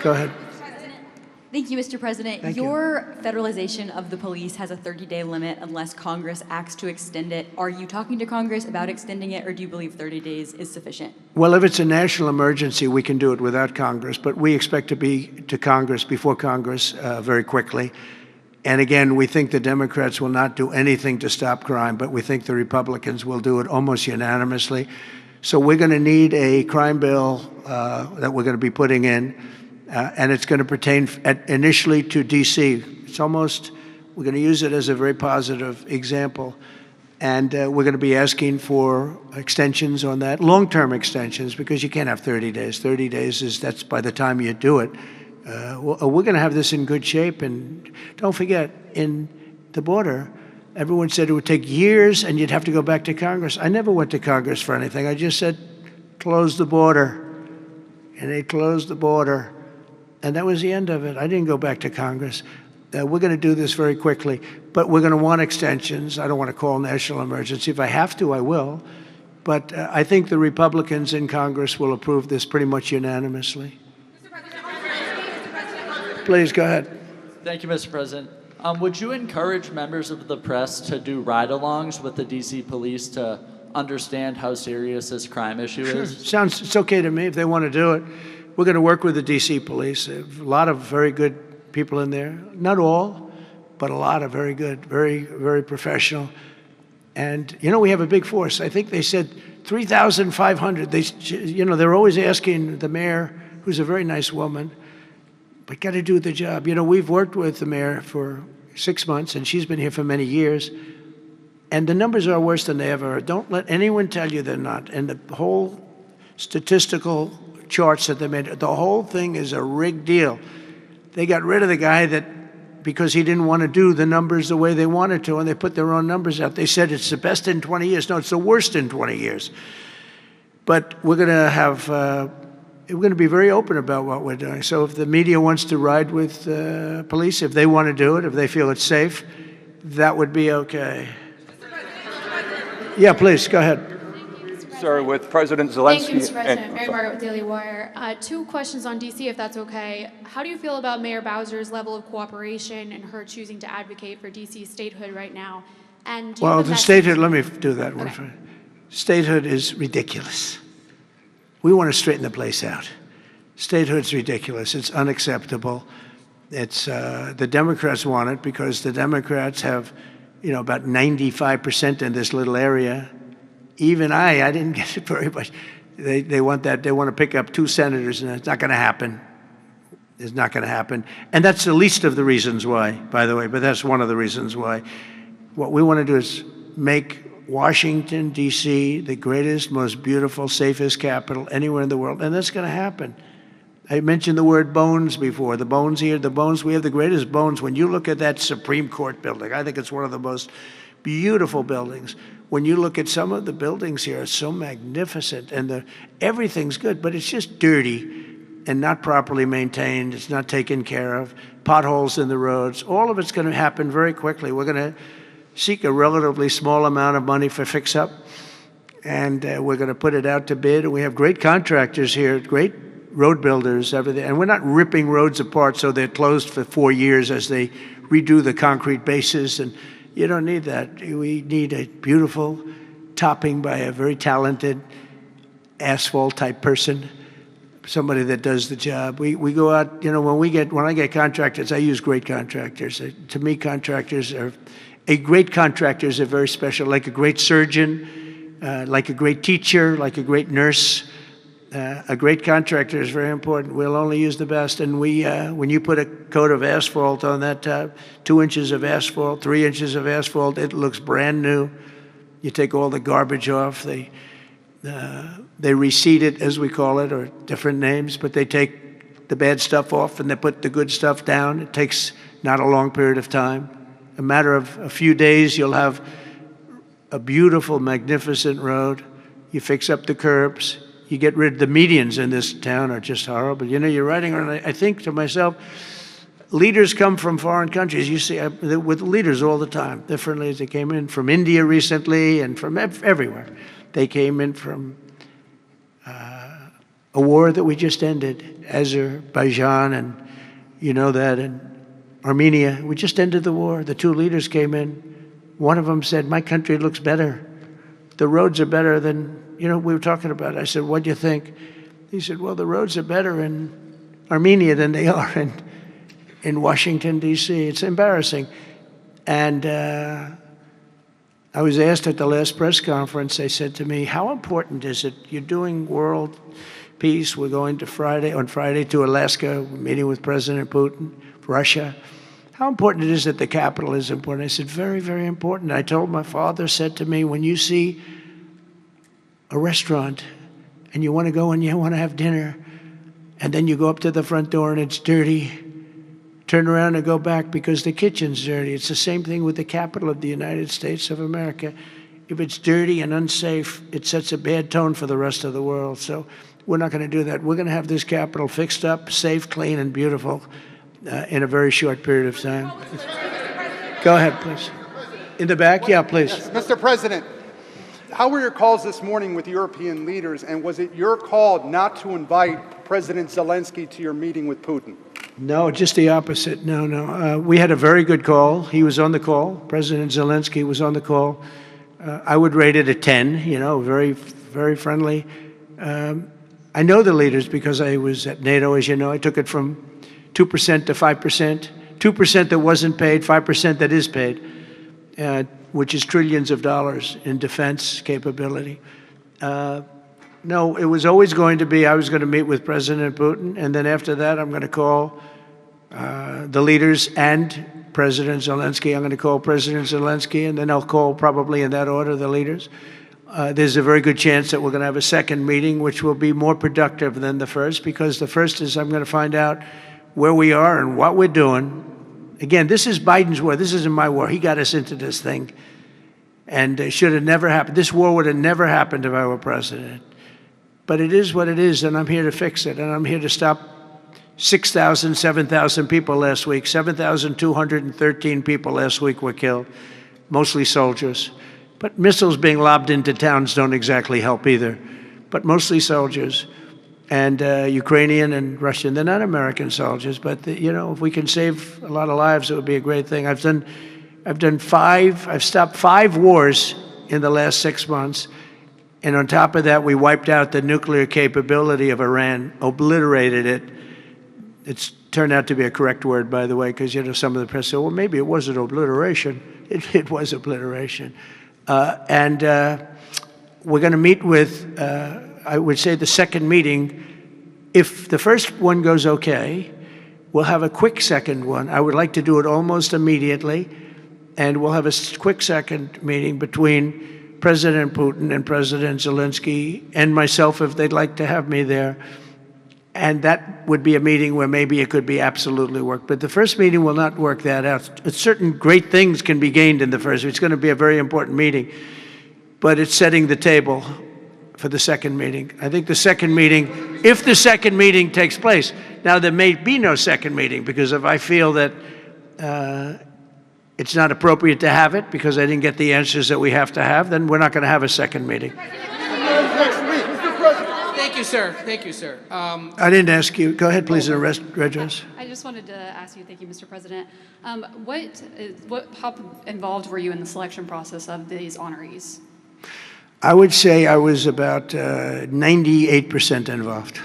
Go ahead. Thank you, Mr. President. Thank Your federalization of the police has a 30-day limit unless Congress acts to extend it. Are you talking to Congress about extending it, or do you believe 30 days is sufficient? Well, if it's a national emergency, we can do it without Congress, but we expect to be to Congress, before Congress, very quickly. And again, we think the Democrats will not do anything to stop crime, but we think the Republicans will do it almost unanimously. So we're going to need a crime bill that we're going to be putting in, and it's going to pertain initially to D.C. It's almost, we're going to use it as a very positive example. And we're going to be asking for extensions on that, long-term extensions, because you can't have 30 days. 30 days that's by the time you do it. We're going to have this in good shape. And don't forget, in the border, everyone said it would take years and you'd have to go back to Congress. I never went to Congress for anything. I just said, close the border. And they closed the border. And that was the end of it. I didn't go back to Congress. We're going to do this very quickly, but we're going to want extensions. I don't want to call national emergency. If I have to, I will. But I think the Republicans in Congress will approve this pretty much unanimously. Please, go ahead. Thank you, Mr. President. Would you encourage members of the press to do ride-alongs with the D.C. police to understand how serious this crime issue is? It's okay to me if they want to do it. We're going to work with the D.C. police. A lot of very good people in there. Not all, but a lot of very good, very, very professional. And, you know, we have a big force. I think they said 3,500. They're always asking the mayor, who's a very nice woman, but got to do the job. You know, we've worked with the mayor for 6 months, and she's been here for many years. And the numbers are worse than they ever are. Don't let anyone tell you they're not. And the whole statistical charts that they made, the whole thing is a rigged deal. They got rid of the guy because he didn't want to do the numbers the way they wanted to, and they put their own numbers out. They said it's the best in 20 years. No, it's the worst in 20 years. But we're going to be very open about what we're doing. So if the media wants to ride with police, if they want to do it, if they feel it's safe, that would be okay. Yeah, please, go ahead. Sir, with President Zelensky. Thank you, Mr. President. Mary Margaret with Daily Wire. 2 questions on D.C., if that's okay. How do you feel about Mayor Bowser's level of cooperation and her choosing to advocate for D.C. statehood right now? And well, the statehood, let me do that one first. Statehood is ridiculous. We want to straighten the place out. Statehood's ridiculous. It's unacceptable. It's the Democrats want it because the Democrats have, about 95% in this little area. Even I didn't get it very much. They want that. They want to pick up 2 senators, and it's not going to happen. It's not going to happen. And that's the least of the reasons why, by the way, but that's one of the reasons why. What we want to do is make Washington, D.C., the greatest, most beautiful, safest capital anywhere in the world, and that's going to happen. I mentioned the word bones before. The bones here, the bones, we have the greatest bones. When you look at that Supreme Court building, I think it's one of the most beautiful buildings. When you look at some of the buildings here, it's so magnificent, and everything's good, but it's just dirty and not properly maintained. It's not taken care of. Potholes in the roads. All of it's going to happen very quickly. We're going to seek a relatively small amount of money for fix-up, and we're going to put it out to bid. And we have great contractors here, great road builders, everything. And we're not ripping roads apart so they're closed for 4 years as they redo the concrete bases. And you don't need that. We need a beautiful topping by a very talented asphalt-type person, somebody that does the job. We go out, when I get contractors, I use great contractors. To me, a great contractor is a very special, like a great surgeon, like a great teacher, like a great nurse. A great contractor is very important. We'll only use the best. And when you put a coat of asphalt on that 2 inches of asphalt, 3 inches of asphalt, it looks brand new. You take all the garbage off. They reseed it, as we call it, or different names, but they take the bad stuff off and they put the good stuff down. It takes not a long period of time. A matter of a few days, you'll have a beautiful, magnificent road. You fix up the curbs. You get rid of the medians in this town are just horrible. You're riding around, I think to myself, leaders come from foreign countries. You see, with leaders all the time, different leaders. They came in from India recently and from everywhere. They came in from a war that we just ended, Azerbaijan, and you know that, and Armenia. We just ended the war. The two leaders came in. One of them said, my country looks better. The roads are better than, we were talking about it. I said, what do you think? He said, well, the roads are better in Armenia than they are in Washington, D.C. It's embarrassing. And I was asked at the last press conference, they said to me, how important is it? You're doing world peace. We're going to on Friday to Alaska, meeting with President Putin, Russia. How important it is that the capital is important? I said, very, very important. I told my father, said to me, when you see a restaurant and you want to go and you want to have dinner, and then you go up to the front door and it's dirty, turn around and go back because the kitchen's dirty. It's the same thing with the capital of the United States of America. If it's dirty and unsafe, it sets a bad tone for the rest of the world. So we're not going to do that. We're going to have this capital fixed up, safe, clean, and beautiful in a very short period of time. Go ahead, please. In the back? Yeah, please. Yes, Mr. President, how were your calls this morning with European leaders, and was it your call not to invite President Zelensky to your meeting with Putin? No, just the opposite. No. We had a very good call. He was on the call. President Zelensky was on the call. I would rate it a 10, very, very friendly. I know the leaders because I was at NATO, as you know. I took it from 2% to 5%, 2% that wasn't paid, 5% that is paid, which is trillions of dollars in defense capability. No, it was always going to be, I was going to meet with President Putin, and then after that, I'm going to call the leaders and President Zelensky. I'm going to call President Zelensky, and then I'll call, probably in that order, the leaders. There's a very good chance that we're going to have a second meeting, which will be more productive than the first, because the first is I'm going to find out where we are and what we're doing. Again, this is Biden's war. This isn't my war. He got us into this thing, and it should have never happened. This war would have never happened if I were president. But it is what it is, and I'm here to fix it, and I'm here to stop 6,000, 7,000 people last week. 7,213 people last week were killed, mostly soldiers. But missiles being lobbed into towns don't exactly help either, but mostly soldiers, and Ukrainian and Russian. They're not American soldiers, but if we can save a lot of lives, it would be a great thing. I've stopped 5 wars in the last 6 months. And on top of that, we wiped out the nuclear capability of Iran, obliterated it. It's turned out to be a correct word, by the way, because some of the press said, well, maybe it wasn't obliteration. It was obliteration. And we're going to meet with, I would say, the second meeting. If the first one goes okay, we'll have a quick second one. I would like to do it almost immediately. And we'll have a quick second meeting between President Putin and President Zelensky and myself, if they'd like to have me there. And that would be a meeting where maybe it could be absolutely work. But the first meeting will not work that out. Certain great things can be gained in the first. It's going to be a very important meeting. But it's setting the table for the second meeting. I think the second meeting, if the second meeting takes place. Now, there may be no second meeting, because if I feel that it's not appropriate to have it because I didn't get the answers that we have to have, then we're not going to have a second meeting. Thank you, sir. Thank you, sir. I didn't ask you. Go ahead, please, address. I just wanted to ask you, thank you, Mr. President. How involved were you in the selection process of these honorees? I would say I was about 98% involved.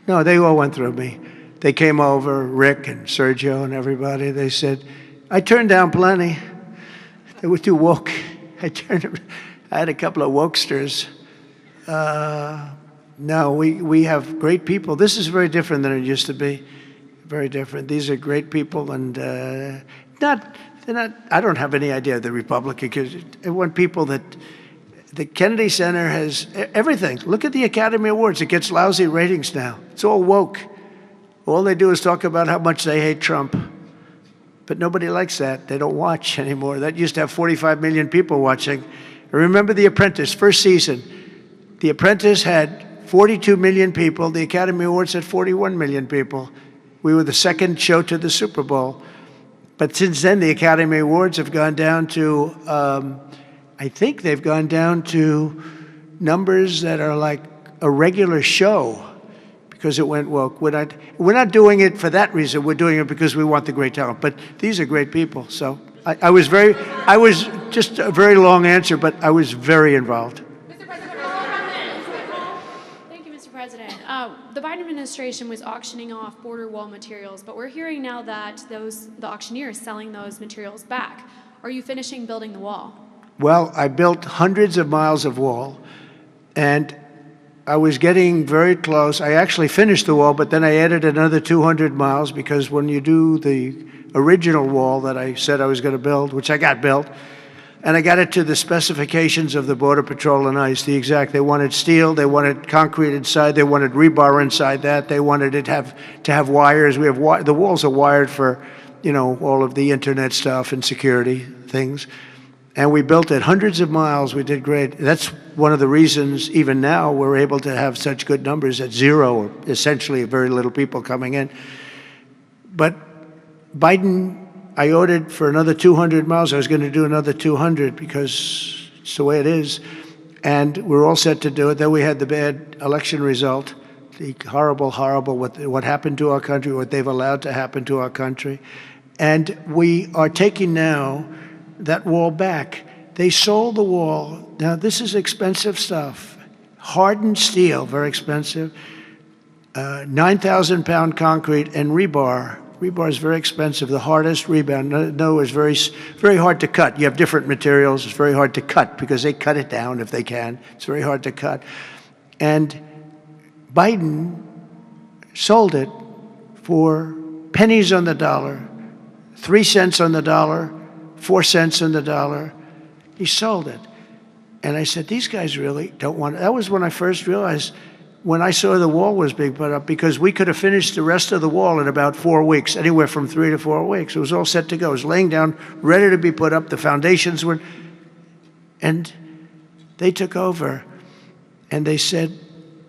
No, they all went through me. They came over, Rick and Sergio and everybody. They said, I turned down plenty. They were too woke. I had a couple of wokesters. No, we have great people. This is very different than it used to be. Very different. These are great people, and they're not. I don't have any idea of the Republican, because I want people that the Kennedy Center has everything. Look at the Academy Awards. It gets lousy ratings now. It's all woke. All they do is talk about how much they hate Trump. But nobody likes that. They don't watch anymore. That used to have 45 million people watching. I remember The Apprentice, first season. The Apprentice had 42 million people. The Academy Awards had 41 million people. We were the second show to the Super Bowl. But since then, the Academy Awards have gone down to, I think they've gone down to numbers that are like a regular show. because it went woke. We're not doing it for that reason. We're doing it because we want the great talent. But these are great people. So I was just a very long answer, but I was very involved. Mr. President, thank you, Mr. President. The Biden administration was auctioning off border wall materials, but we're hearing now that the auctioneer is selling those materials back. Are you finishing building the wall? Well, I built hundreds of miles of wall, and I was getting very close. I actually finished the wall, but then I added another 200 miles because when you do the original wall that I said I was going to build, which I got built, and I got it to the specifications of the Border Patrol and ICE, the exact. They wanted steel, they wanted concrete inside, they wanted rebar inside that, they wanted it to have wires. We have the walls are wired for, all of the internet stuff and security things. And we built it hundreds of miles. We did great. That's one of the reasons, even now, we're able to have such good numbers at zero, or essentially very little people coming in. But Biden, I ordered for another 200 miles. I was going to do another 200 because it's the way it is. And we're all set to do it. Then we had the bad election result, the horrible, what happened to our country, what they've allowed to happen to our country. And we are taking now that wall back. They sold the wall. Now, this is expensive stuff. Hardened steel, very expensive. 9,000-pound concrete and rebar. Rebar is very expensive, the hardest rebound. No, it's very hard to cut. You have different materials. It's very hard to cut because they cut it down if they can. It's very hard to cut. And Biden sold it for pennies on the dollar, 3 cents on the dollar, 4 cents on the dollar. He sold it. And I said, these guys really don't want it. That was when I first realized, when I saw the wall was being put up, because we could have finished the rest of the wall in about 4 weeks, anywhere from 3 to 4 weeks. It was all set to go. It was laying down, ready to be put up. The foundations were, and they took over, and they said,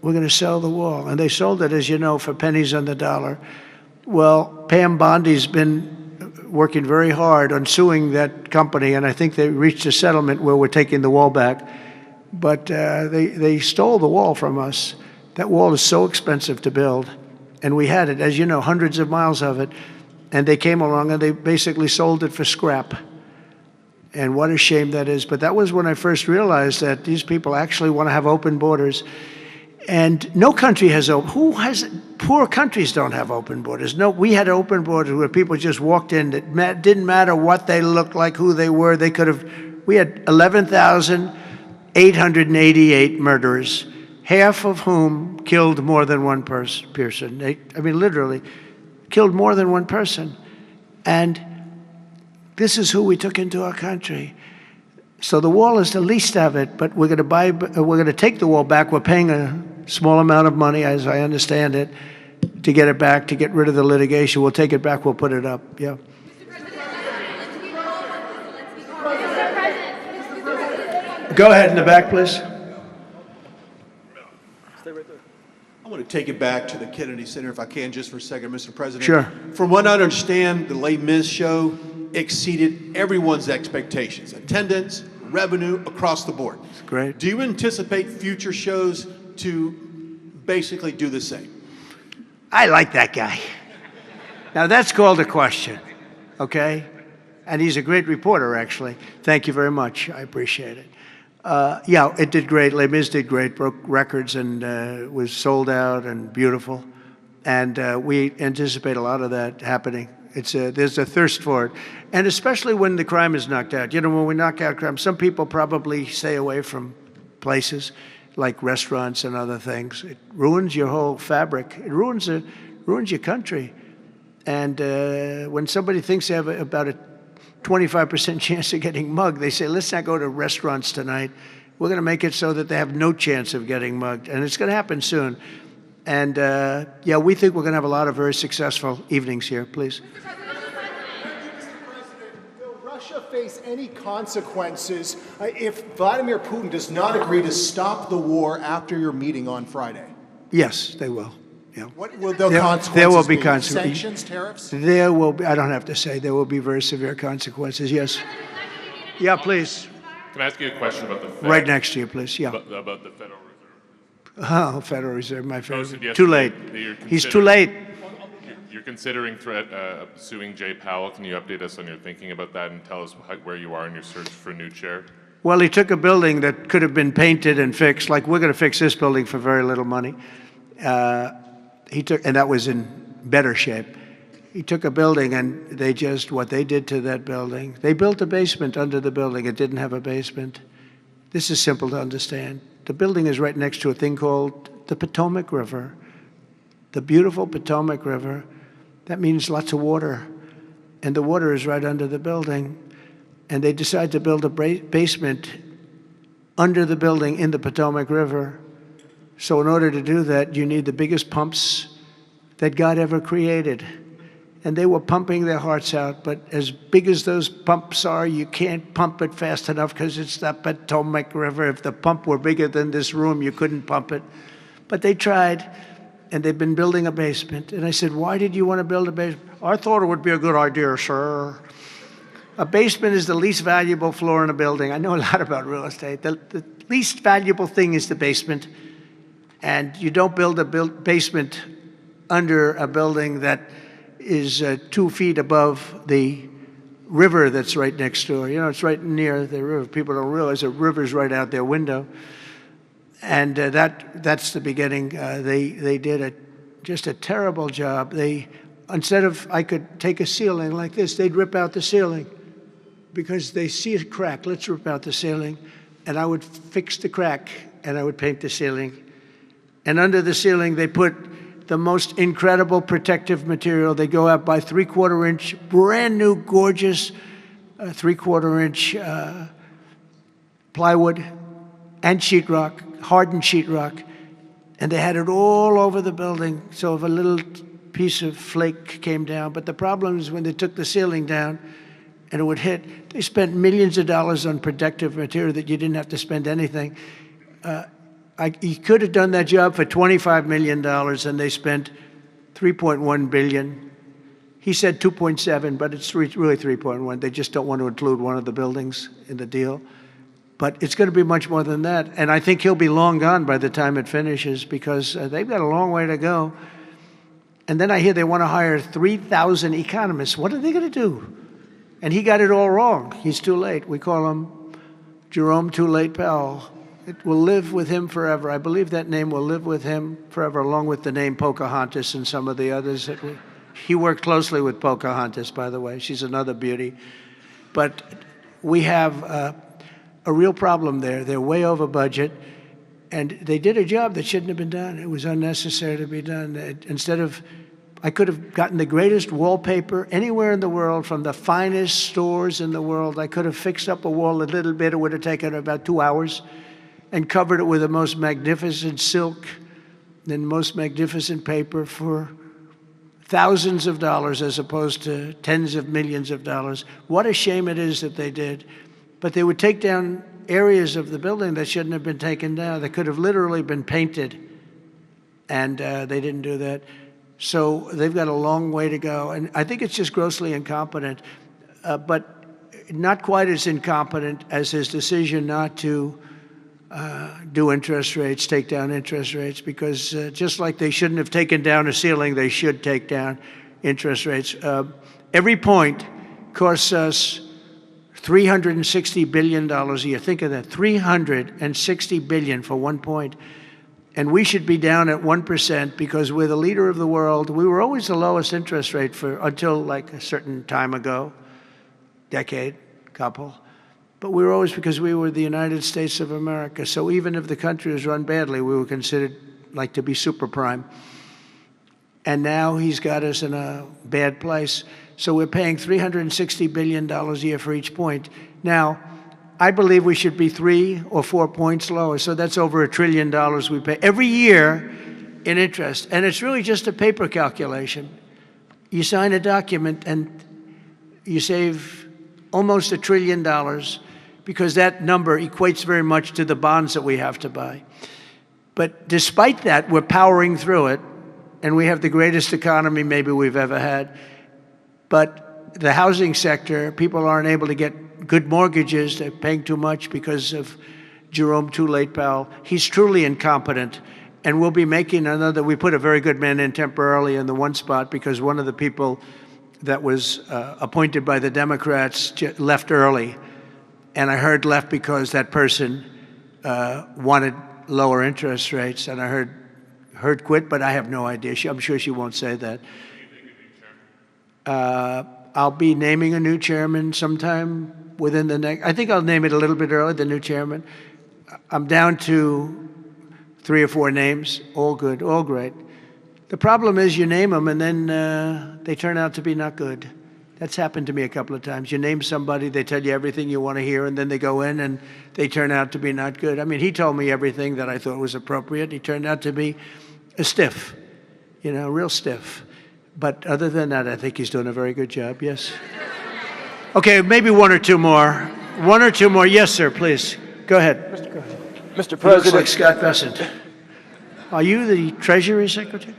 we're going to sell the wall. And they sold it, as you know, for pennies on the dollar. Well, Pam Bondi's been working very hard on suing that company, and I think they reached a settlement where we're taking the wall back. But they stole the wall from us. That wall is so expensive to build, and we had it, as you know, hundreds of miles of it, and they came along and they basically sold it for scrap. And what a shame that is. But that was when I first realized that these people actually want to have open borders. And no country has poor countries don't have open borders. No, we had open borders where people just walked in. It didn't matter what they looked like, who they were. We had 11,888 murderers, half of whom killed more than one person. Literally killed more than one person. And this is who we took into our country. So the wall is the least of it, but we're going to take the wall back. We're paying a small amount of money, as I understand it, to get it back, to get rid of the litigation. We'll take it back. We'll put it up. Yeah. Go ahead in the back, please. I want to take it back to the Kennedy Center, if I can, just for a second, Mr. President. Sure. From what I understand, the Les Mis show exceeded everyone's expectations. Attendance, revenue, across the board. That's great. Do you anticipate future shows to basically do the same? I like that guy. Now, that's called a question, okay? And he's a great reporter, actually. Thank you very much. I appreciate it. Yeah, it did great. Les Mis did great, broke records, and was sold out and beautiful. And we anticipate a lot of that happening. There's a thirst for it. And especially when the crime is knocked out. When we knock out crime, some people probably stay away from places like restaurants and other things. It ruins your whole fabric. It ruins your country. And when somebody thinks they have about a 25% chance of getting mugged, they say, let's not go to restaurants tonight. We're going to make it so that they have no chance of getting mugged. And it's going to happen soon. And yeah, we think we're going to have a lot of very successful evenings here. Please. Will Russia face any consequences if Vladimir Putin does not agree to stop the war after your meeting on Friday? Yes, they will. Yeah. What will the consequences there will be be? consequences. Sanctions, tariffs? There will be, I don't have to say, there will be very severe consequences, yes. Yeah, please. Can I ask you a question about the Fed? Right next to you, please, yeah. About the Federal Reserve? Oh, Federal Reserve, my favorite. Posted Too yesterday late. that you're He's too late. You're considering suing Jay Powell. Can you update us on your thinking about that and tell us where you are in your search for a new chair? Well, he took a building that could have been painted and fixed, like we're going to fix this building for very little money. And that was in better shape. He took a building and what they did to that building, they built a basement under the building. It didn't have a basement. This is simple to understand. The building is right next to a thing called the Potomac River, the beautiful Potomac River. That means lots of water, and the water is right under the building. And they decide to build a basement under the building in the Potomac River. So in order to do that, you need the biggest pumps that God ever created. And they were pumping their hearts out, but as big as those pumps are, you can't pump it fast enough because it's the Potomac River. If the pump were bigger than this room, you couldn't pump it. But they tried, and they've been building a basement. And I said, why did you want to build a basement? I thought it would be a good idea, sir. A basement is the least valuable floor in a building. I know a lot about real estate. The least valuable thing is the basement. And you don't build a basement under a building that is 2 feet above the river that's right next door. You know, it's right near the river. People don't realize the river's right out their window. And that's the beginning. They did just a terrible job. Instead of, I could take a ceiling like this, they'd rip out the ceiling because they see a crack. Let's rip out the ceiling. And I would fix the crack, and I would paint the ceiling. And under the ceiling, they put the most incredible protective material. They go out by 3/4 inch, brand new, gorgeous 3/4 inch plywood and sheetrock, hardened sheetrock. And they had it all over the building. So if a little piece of flake came down, but the problem is when they took the ceiling down and it would hit, they spent millions of dollars on protective material that you didn't have to spend anything. He could have done that job for $25 million, and they spent $3.1 billion. He said 2.7, but it's really 3.1. They just don't want to include one of the buildings in the deal. But it's going to be much more than that. And I think he'll be long gone by the time it finishes because they've got a long way to go. And then I hear they want to hire 3,000 economists. What are they going to do? And he got it all wrong. He's too late. We call him Jerome Too Late Powell. It will live with him forever. I believe that name will live with him forever, along with the name Pocahontas and some of the others. He worked closely with Pocahontas, by the way. She's another beauty. But we have a real problem there. They're way over budget, and they did a job that shouldn't have been done. It was unnecessary to be done. I could have gotten the greatest wallpaper anywhere in the world from the finest stores in the world. I could have fixed up a wall a little bit. It would have taken about 2 hours. And covered it with the most magnificent silk and most magnificent paper for thousands of dollars as opposed to tens of millions of dollars. What a shame it is that they did. But they would take down areas of the building that shouldn't have been taken down. They could have literally been painted, and they didn't do that. So they've got a long way to go. And I think it's just grossly incompetent, but not quite as incompetent as his decision not to do interest rates, take down interest rates, because just like they shouldn't have taken down a ceiling, they should take down interest rates. Every point costs us $360 billion a year. Think of that, $360 billion for 1 point. And we should be down at 1% because we're the leader of the world. We were always the lowest interest rate until like a certain time ago, decade, couple. But we were always, because we were the United States of America. So even if the country was run badly, we were considered like to be super prime. And now he's got us in a bad place. So we're paying $360 billion a year for each point. Now, I believe we should be 3 or 4 points lower. So that's over $1 trillion we pay every year in interest. And it's really just a paper calculation. You sign a document and you save almost $1 trillion. Because that number equates very much to the bonds that we have to buy. But despite that, we're powering through it, and we have the greatest economy maybe we've ever had. But the housing sector, people aren't able to get good mortgages. They're paying too much because of Jerome Too Late Powell. He's truly incompetent. And we'll be making another. We put a very good man in temporarily in the one spot because one of the people that was appointed by the Democrats left early. And I heard left because that person wanted lower interest rates. And I heard quit, but I have no idea. I'm sure she won't say that. I'll be naming a new chairman sometime within the next. I think I'll name it a little bit early, the new chairman. I'm down to 3 or 4 names, all good, all great. The problem is you name them and then they turn out to be not good. That's happened to me a couple of times. You name somebody, they tell you everything you want to hear, and then they go in and they turn out to be not good. I mean, he told me everything that I thought was appropriate. He turned out to be a stiff, real stiff. But other than that, I think he's doing a very good job, yes. Okay, maybe 1 or 2 more. 1 or 2 more. Yes, sir, please. Go ahead. Mr. He looks President. like Scott Bessent. Are you the Treasury Secretary?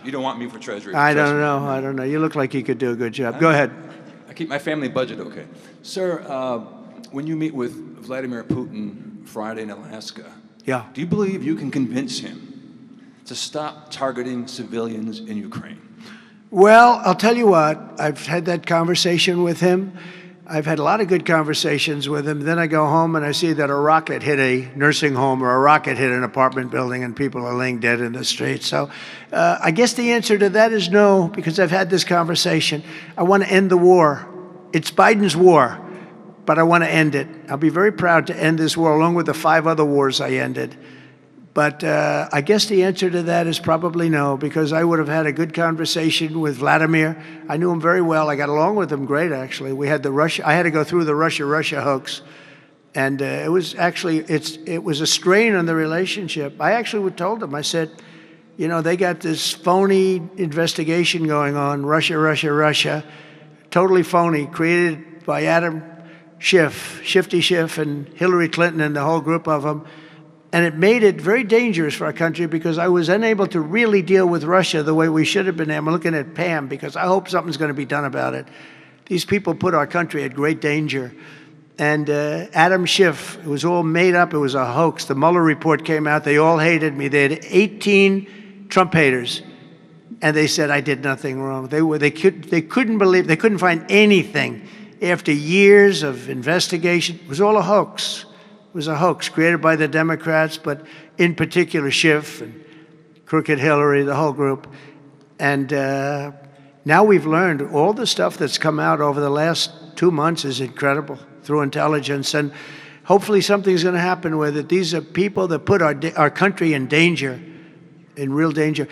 You don't want me for Treasury. I don't know. You look like you could do a good job. Go ahead. I keep my family budget okay. Sir, when you meet with Vladimir Putin Friday in Alaska, do you believe you can convince him to stop targeting civilians in Ukraine? Well, I'll tell you what. I've had that conversation with him. I've had a lot of good conversations with him. Then I go home and I see that a rocket hit a nursing home or a rocket hit an apartment building and people are laying dead in the street. So I guess the answer to that is no, because I've had this conversation. I want to end the war. It's Biden's war, but I want to end it. I'll be very proud to end this war along with the 5 other wars I ended. But I guess the answer to that is probably no, because I would have had a good conversation with Vladimir. I knew him very well. I got along with him great, actually. We had I had to go through the Russia hoax. And it was actually, it was a strain on the relationship. I actually told him, I said, they got this phony investigation going on, Russia, totally phony, created by Adam Schiff, Shifty Schiff, and Hillary Clinton and the whole group of them. And it made it very dangerous for our country because I was unable to really deal with Russia the way we should have been. I'm looking at Pam because I hope something's going to be done about it. These people put our country at great danger. And Adam Schiff, it was all made up. It was a hoax. The Mueller report came out. They all hated me. They had 18 Trump haters. And they said I did nothing wrong. They couldn't believe, they couldn't find anything. After years of investigation, it was all a hoax. It was a hoax created by the Democrats, but in particular Schiff and Crooked Hillary, the whole group. And now we've learned all the stuff that's come out over the last 2 months is incredible through intelligence. And hopefully something's going to happen with it. These are people that put our country in danger, in real danger.